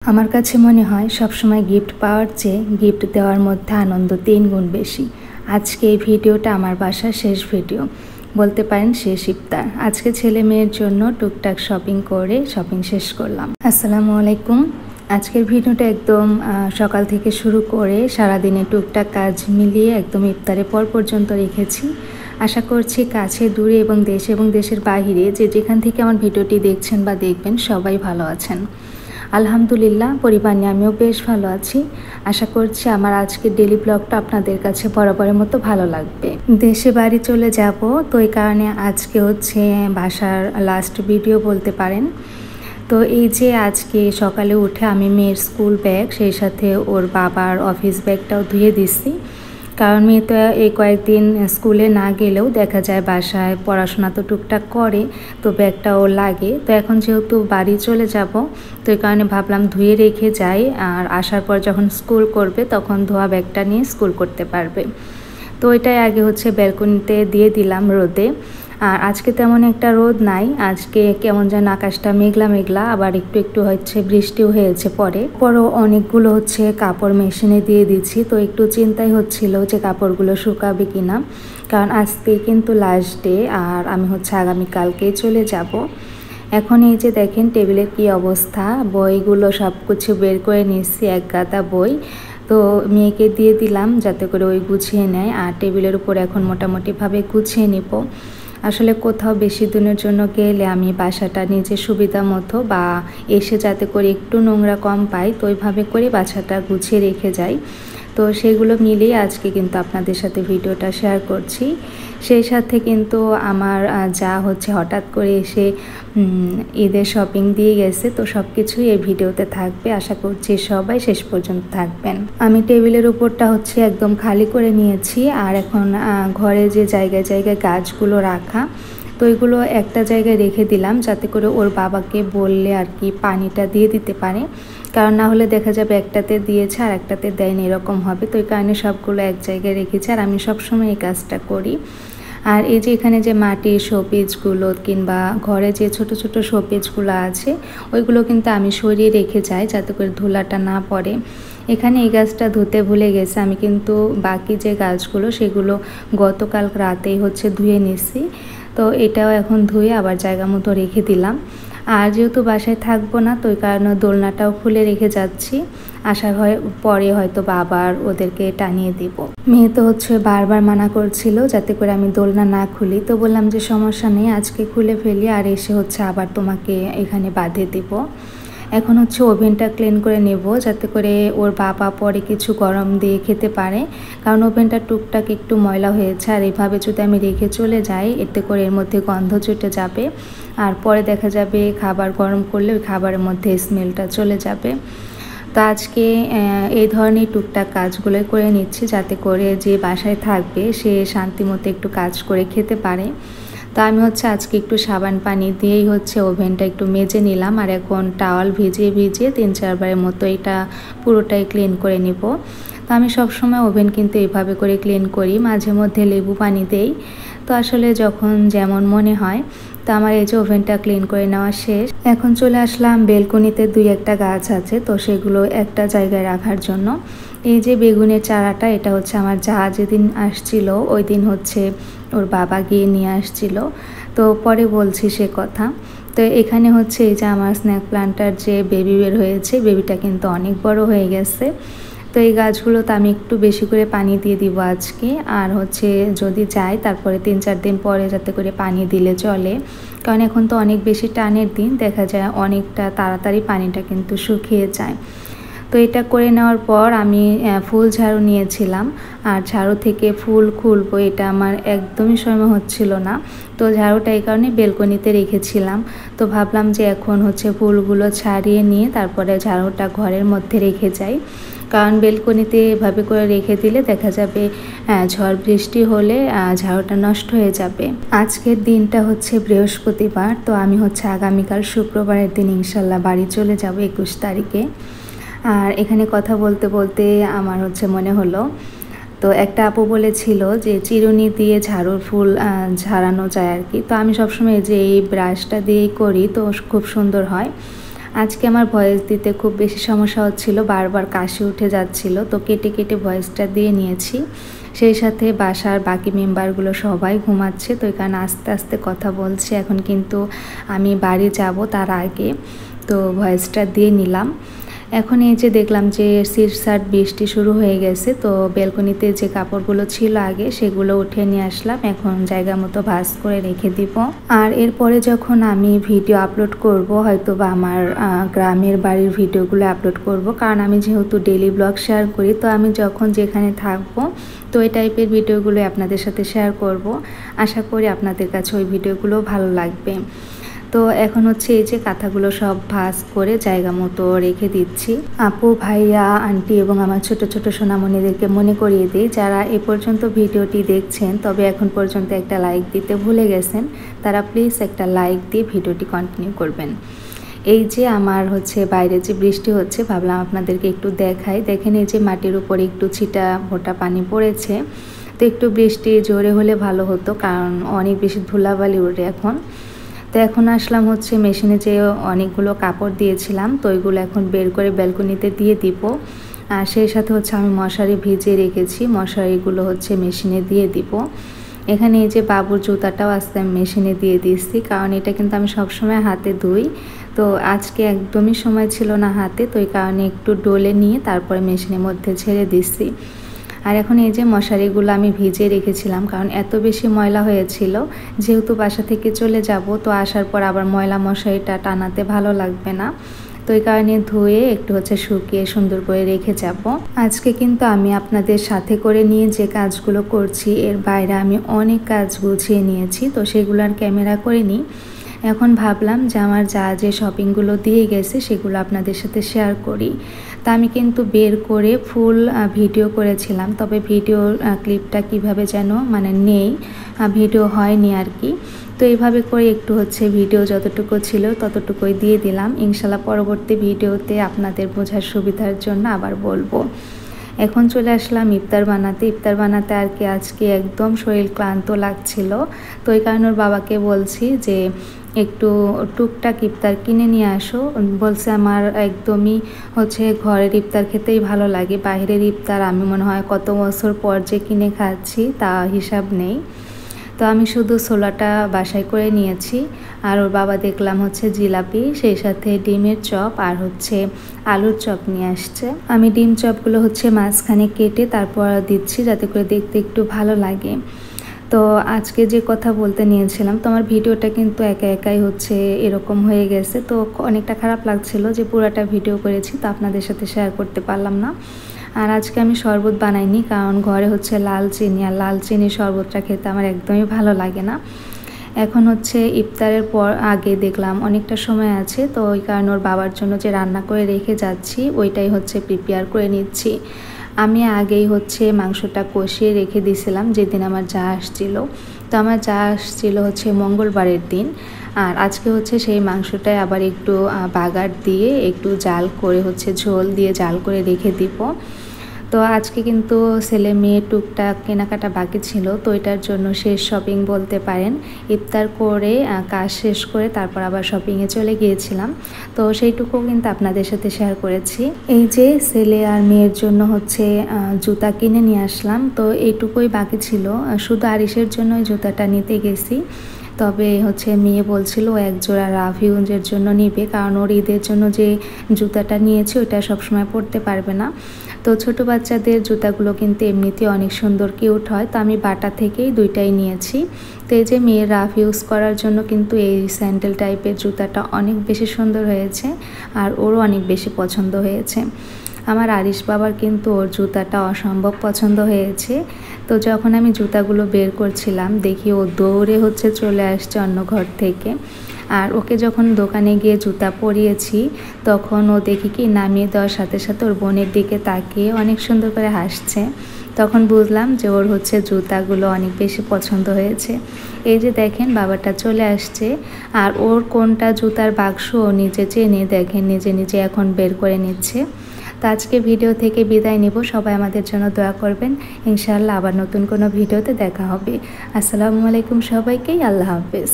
আমার কাছে মনে হয় সবসময় গিফট পাওয়ার চেয়ে গিফট দেওয়ার মধ্যে আনন্দ 3 গুণ বেশি। আজকে এই ভিডিওটা আমার বাসার শেষ ভিডিও, বলতে পারেন শেষ ইফতার। আজকে ছেলে মেয়ের জন্য টুকটাক শপিং করে শপিং শেষ করলাম। আসসালামু আলাইকুম। আজকের ভিডিওটা একদম সকাল থেকে শুরু করে সারাদিনে টুকটাক কাজ মিলিয়ে একদম ইফতারের পর পর্যন্ত রেখেছি। আশা করছি কাছে দূরে এবং দেশের বাইরে যে যেখান থেকে আমার ভিডিওটি দেখছেন বা দেখবেন সবাই ভালো আছেন। আলহামদুলিল্লাহ, পরিবার নিয়ে আমিও বেশ ভালো আছি। আশা করছি আমার আজকের ডেলি ব্লগটা আপনাদের কাছে বরাবরের মতো ভালো লাগবে। দেশে বাড়ি চলে যাব, তো এই কারণে আজকে হচ্ছে বাসার লাস্ট ভিডিও বলতে পারেন। তো এই যে আজকে সকালে উঠে আমি মেয়ের স্কুল ব্যাগ সেই সাথে ওর বাবার অফিস ব্যাগটাও ধুয়ে দিচ্ছি, কারণ মেয়ে তো এই কয়েকদিন স্কুলে না গেলেও দেখা যায় বাসায় পড়াশোনা তো টুকটাক করে, তো ব্যাগটাও লাগে। তো এখন যেহেতু বাড়ি চলে যাব, তো এই কারণে ভাবলাম ধুয়ে রেখে যাই, আর আসার পর যখন স্কুল করবে তখন ধোয়া ব্যাগটা নিয়ে স্কুল করতে পারবে। তো এটাই আগে হচ্ছে ব্যালকনিতে দিয়ে দিলাম রোদে। আর আজকে তেমন একটা রোদ নাই, আজকে কেমন যেন আকাশটা মেঘলা মেঘলা, আবার একটু একটু হচ্ছে বৃষ্টিও হয়েছে পরও অনেকগুলো হচ্ছে কাপড় মেশিনে দিয়ে দিচ্ছি। তো একটু চিন্তাই হচ্ছিল যে কাপড়গুলো শুকাবে কিনা, কারণ আজকে কিন্তু লাস্ট ডে, আর আমি হচ্ছে আগামীকালকেই চলে যাব। এখন এই যে দেখেন টেবিলের কি অবস্থা, বইগুলো সব কিছু বের করে নিচ্ছি, এক গাদা বই। তো মেয়েকে দিয়ে দিলাম যাতে করে ওই গুছিয়ে নেয়, আর টেবিলের উপর এখন মোটামুটিভাবে গুছিয়ে নিব। আসলে কোথাও বেশি দিনের জন্য গেলে আমি বাসাটা নিজে সুবিধা মতো বা এসে যাতে করে একটু নোংরা কম পাই, তো ওইভাবে করে বাসাটা গুছিয়ে রেখে যাই। তো সেগুলো মিলিয়ে আজকে কিন্তু আপনাদের সাথে ভিডিওটা শেয়ার করছি। সেই সাথে কিন্তু আমার যা হচ্ছে হঠাৎ করে এসে ঈদের শপিং দিয়ে গেছে, তো সব কিছুই এই ভিডিওতে থাকবে। আশা করছি সবাই শেষ পর্যন্ত থাকবেন। আমি টেবিলের উপরটা হচ্ছে একদম খালি করে নিয়েছি, আর এখন ঘরে যে জায়গায় জায়গায় গাছগুলো রাখা, তো এগুলো একটা জায়গায় রেখে দিলাম যাতে করে ওর বাবাকে বললে আর কি পানিটা দিয়ে দিতে পারে, কারণ না হলে দেখা যাবে একটাতে দিয়েছে আর একটাতে দেয়নি, এরকম হবে। তো এই কারণে সবগুলো এক জায়গায় রেখেছি, আর আমি সবসময় এই কাজটা করি। আর এই যে এখানে যে মাটির শোপিসগুলো কিংবা ঘরে যে ছোট ছোট শোপিসগুলো আছে, ওইগুলো কিন্তু আমি সরিয়ে রেখে যাই যাতে করে ধুলাটা না পড়ে। এখানে এই গাছটা ধুতে ভুলে গেছে, আমি কিন্তু বাকি যে গাছগুলো সেগুলো গতকাল রাতেই হচ্ছে ধুয়ে নিছি। তো এটাও এখন ধুয়ে আবার জায়গা মতো রেখে দিলাম। আর যেহেতু বাসায় থাকবো না, তো ওই কারণে দোলনাটাও খুলে রেখে যাচ্ছি, আশা হয় পরে হয়তো বাবার ওদেরকে টানিয়ে দিব। মেয়ে তো হচ্ছে বারবার মানা করছিল যাতে করে আমি দোলনা না খুলি, তো বললাম যে সমস্যা নেই, আজকে খুলে ফেলি, আর এসে হচ্ছে আবার তোমাকে এখানে বাঁধে দিব। এখন হচ্ছে ওভেনটা ক্লিন করে নেব যাতে করে ওর বাবা পরে কিছু গরম দিয়ে খেতে পারে, কারণ ওভেনটা টুকটাক একটু ময়লা হয়েছে, আর এইভাবে যদি আমি রেখে চলে যাই এতে করে এর মধ্যে গন্ধ চটে যাবে, আর পরে দেখা যাবে খাবার গরম করলে ওই খাবারের মধ্যে স্মেলটা চলে যাবে। তো আজকে এই ধরনের টুকটাক কাজগুলো করে নিচ্ছি যাতে করে যে বাসায় থাকবে সে শান্তিমতো একটু কাজ করে খেতে পারে। তো আমি হচ্ছে আজকে একটু সাবান পানি দিয়েই হচ্ছে ওভেনটা একটু মেজে নিলাম, আর এখন টাওয়াল ভিজিয়ে 3-4 বারের মতো এটা পুরোটাই ক্লিন করে নিব। তো আমি সবসময় ওভেন কিন্তু এইভাবে করে ক্লিন করি, মাঝে মধ্যে লেবু পানি দেই, তো আসলে যখন যেমন মনে হয়। তো আমার এই যে ওভেনটা ক্লিন করে নেওয়া শেষ। এখন চলে আসলাম বেলকনিতে, 2-1টা গাছ আছে, তো সেগুলো একটা জায়গায় রাখার জন্য। এই যে বেগুনের চারাটা, এটা হচ্ছে আমার যা যেদিন আসছিল ওই দিন হচ্ছে ওর বাবা গিয়ে নিয়ে আসছিল, তো পরে বলছি সে কথা। তো এখানে হচ্ছে এই যে আমার স্ন্যাক প্লান্টার যে বেবি বের হয়েছে, বেবিটা কিন্তু অনেক বড় হয়ে গেছে। তো এই গাছগুলোতে আমি একটু বেশি করে পানি দিয়ে দিব আজকে, আর হচ্ছে যদি যাই তারপরে 3-4 দিন পরে যাতে করে পানি দিলে চলে, কারণ এখন তো অনেক বেশি টানের দিন, দেখা যায় অনেকটা তাড়াতাড়ি পানিটা কিন্তু শুকিয়ে যায়। তো এটা করে নেওয়ার পর আমি ফুল ঝাড়ু নিয়েছিলাম, আর ঝাড়ু থেকে ফুল খুলবো এটা আমার একদমই সময় হচ্ছিল না, তো ঝাড়ুটা এই কারণে বেলকনিতে রেখেছিলাম। তো ভাবলাম যে এখন হচ্ছে ফুলগুলো ছাড়িয়ে নিয়ে তারপরে ঝাড়ুটা ঘরের মধ্যে রেখে যাই, কারণ বেলকনিতে এভাবে করে রেখে দিলে দেখা যাবে ঝড় বৃষ্টি হলে ঝাড়ুটা নষ্ট হয়ে যাবে। আজকের দিনটা হচ্ছে বৃহস্পতিবার, তো আমি হচ্ছে আগামীকাল শুক্রবারের দিন ইনশাল্লাহ বাড়ি চলে যাব 21 তারিখে। আর এখানে কথা বলতে বলতে আমার হচ্ছে মনে হলো, তো একটা আপু বলেছিল যে চিরুনি দিয়ে ঝাড়ুর ফুল ঝাড়ানো যায় আর কি, তো আমি সবসময় যে এই ব্রাশটা দিয়েই করি, তো খুব সুন্দর হয়। আজকে আমার ভয়েস দিতে খুব বেশি সমস্যা হচ্ছিল, বারবার কাশি উঠে যাচ্ছিল, তো কেটে কেটে ভয়েসটা দিয়ে নিয়েছি। সেই সাথে বাসার বাকি মেম্বারগুলো সবাই ঘুমাচ্ছে, তো এখানে আস্তে আস্তে কথা বলছি। এখন কিন্তু আমি বাড়ি যাব তার আগে তো ভয়েসটা দিয়ে নিলাম। এখন এই যে দেখলাম যে সিরসাট বৃষ্টি শুরু হয়ে গেছে, তো ব্যালকনিতে যে কাপড়গুলো ছিল আগে সেগুলো উঠে নিয়ে আসলাম, এখন জায়গা মতো ভাঁজ করে রেখে দিব। আর এরপরে যখন আমি ভিডিও আপলোড করব, হয়তো বা আমার গ্রামের বাড়ির ভিডিওগুলো আপলোড করব, কারণ আমি যেহেতু ডেইলি ব্লগ শেয়ার করি, তো আমি যখন যেখানে থাকবো তো এই টাইপের ভিডিওগুলো আপনাদের সাথে শেয়ার করব। আশা করি আপনাদের কাছে ওই ভিডিওগুলো ভালো লাগবে। তো এখন হচ্ছে এই যে কাঁথাগুলো সব ভাঁজ করে জায়গা মতো রেখে দিচ্ছি। আপু, ভাইয়া, আন্টি এবং আমার ছোট ছোট সোনামণিদেরকে মনে করিয়ে দিই, যারা এ পর্যন্ত ভিডিওটি দেখছেন তবে এখন পর্যন্ত একটা লাইক দিতে ভুলে গেছেন, তারা প্লিজ একটা লাইক দিয়ে ভিডিওটি কন্টিনিউ করবেন। এই যে আমার হচ্ছে বাইরে যে বৃষ্টি হচ্ছে, ভাবলাম আপনাদেরকে একটু দেখাই। দেখেন এই যে মাটির উপরে একটু ছিটা ফোঁটা পানি পড়েছে, তো একটু বৃষ্টি জোরে হলে ভালো হতো, কারণ অনেক বেশি ধুলাবালি ওঠে এখন। তো এখন আসলাম হচ্ছে মেশিনে যে অনেকগুলো কাপড় দিয়েছিলাম, তো ওইগুলো এখন বের করে ব্যালকনিতে দিয়ে দিব। আর সেই সাথে হচ্ছে আমি মশারি ভিজিয়ে রেখেছি, মশারিগুলো হচ্ছে মেশিনে দিয়ে দিব। এখানে এই যে বাবুর জুতাটাও আজকে আমি মেশিনে দিয়ে দিচ্ছি, কারণ এটা কিন্তু আমি সবসময় হাতে ধুই, তো আজকে একদমই সময় ছিল না হাতে, তো এই কারণে একটু ডলে নিয়ে তারপরে মেশিনের মধ্যে ছেড়ে দিচ্ছি। আর এখন এই যে মশারিগুলো আমি ভিজিয়ে রেখেছিলাম, কারণ এত বেশি ময়লা হয়েছিল, যেহেতু বাসা থেকে চলে যাব, তো আসার পর আবার ময়লা মশারিটা টানাতে ভালো লাগবে না, তো এই কারণে ধুয়ে একটু হচ্ছে শুকিয়ে সুন্দর করে রেখে যাব। আজকে কিন্তু আমি আপনাদের সাথে করে নিয়ে যে কাজগুলো করছি, এর বাইরে আমি অনেক কাজ গুছিয়ে নিয়েছি, তো সেগুলো আর ক্যামেরা করে নিই। এখন ভাবলাম যে আমার যা যে শপিংগুলো দিয়ে গেছে সেগুলো আপনাদের সাথে শেয়ার করি। তা আমি কিন্তু বের করে ফুল ভিডিও করেছিলাম, তবে ভিডিও ক্লিপটা কিভাবে যেন নেই, ভিডিও হয়নি আর কি। তো এইভাবে করে একটু হচ্ছে ভিডিও যতটুকু ছিল ততটুকুই দিয়ে দিলাম। ইনশাল্লাহ পরবর্তী ভিডিওতে আপনাদের বোঝার সুবিধার জন্য আবার বলবো। এখন চলে আসলাম ইফতার বানাতে আর কি আজকে একদম শরীর ক্লান্ত লাগছিল, তো এই কারণে ওর বাবাকে বলছি যে একটু টুকটাক ইফতার কিনে নিয়ে আসো। বলছে আমার একদমই হচ্ছে ঘরের ইফতার খেতেই ভালো লাগে, বাইরের ইফতার আমি মনে হয় কত বছর পর যে কিনে খাচ্ছি তা হিসাব নেই। তো আমি শুধু ছোলাটা বাসায় করে নিয়েছি, আর ওর বাবা দেখলাম হচ্ছে জিলাপি, সেই সাথে ডিমের চপ আর হচ্ছে আলুর চপ নিয়ে আসছে। আমি ডিম চপগুলো হচ্ছে মাঝখানে কেটে তারপর দিচ্ছি, যাতে করে দেখতে একটু ভালো লাগে। তো আজকে যে কথা বলতে নিয়েছিলাম, তো আমার ভিডিওটা কিন্তু একাই হচ্ছে এরকম হয়ে গেছে, তো অনেকটা খারাপ লাগছিল যে পুরাটা ভিডিও করেছি তো আপনাদের সাথে শেয়ার করতে পারলাম না। আর আজকে আমি শরবত বানাইনি, কারণ ঘরে হচ্ছে লাল চিনি, আর লাল চিনি শরবতটা খেতে আমার একদমই ভালো লাগে না। এখন হচ্ছে ইফতারের পর আগে দেখলাম অনেকটা সময় আছে, তো ওই কারণে ওর বাবার জন্য যে রান্না করে রেখে যাচ্ছি ওইটাই হচ্ছে প্রিপেয়ার করে নিচ্ছি। আমি আগেই হচ্ছে মাংসটা কষিয়ে রেখে দিয়েছিলাম যেদিন আমার যা আসছিল, তো আমার যা আসছিল হচ্ছে মঙ্গলবারের দিন, আর আজকে হচ্ছে সেই মাংসটাই আবার একটু বাগার দিয়ে একটু জাল করে হচ্ছে ঝোল দিয়ে জাল করে রেখে দিব। তো আজকে কিন্তু ছেলে মেয়ে টুকটাক কেনাকাটা বাকি ছিল, তো এটার জন্য শেষ শপিং বলতে পারেন। ইফতার করে কাজ শেষ করে তারপর আবার শপিংয়ে চলে গিয়েছিলাম, তো সেইটুকু কিন্তু আপনাদের সাথে শেয়ার করেছি। এই যে ছেলে আর মেয়ের জন্য হচ্ছে জুতা কিনে নিয়ে আসলাম, তো এইটুকুই বাকি ছিল, শুধু আরিশের জন্য জুতাটা নিতে গেছি। তবে হচ্ছে মেয়ে বলছিল এক জোড়া রাফিউজের জন্য নিবে, কারণ ওর ঈদের জন্য যে জুতাটা নিয়েছে ওইটা সবসময় পরতে পারবে না। তো ছোট বাচ্চাদের জুতাগুলো কিন্তু এমনিতে অনেক সুন্দর কিউট হয়, তো আমি বাটা থেকেই দুইটাই নিয়েছি। তো এই যে মেয়ের রাফ ইউজ করার জন্য কিন্তু এই স্যান্ডেল টাইপের জুতাটা অনেক বেশি সুন্দর হয়েছে, আর ওরও অনেক বেশি পছন্দ হয়েছে। আমার আরিশ বাবার কিন্তু ওর জুতাটা অসম্ভব পছন্দ হয়েছে। তো যখন আমি জুতাগুলো বের করছিলাম দেখি ও দৌড়ে হচ্ছে চলে আসছে অন্য ঘর থেকে, আর ওকে যখন দোকানে গিয়ে জুতা পরিয়েছি তখন ও দেখি কি নামিয়ে দেওয়ার সাথে সাথে ওর বোনের দিকে তাকিয়ে অনেক সুন্দর করে হাসছে। তখন বুঝলাম যে ওর হচ্ছে জুতাগুলো অনেক বেশি পছন্দ হয়েছে। এই যে দেখেন বাবাটা চলে আসছে, আর ওর কোনটা জুতার বাক্স ও নিজে চেনে দেখেন নিজে নিজে এখন বের করে নিচ্ছে। তো আজকে ভিডিও থেকে বিদায় নেব, সবাই আমাদের জন্য দোয়া করবেন। ইনশাআল্লাহ আবার নতুন কোনো ভিডিওতে দেখা হবে। আসসালামু আলাইকুম সবাইকেই, আল্লাহ হাফেজ।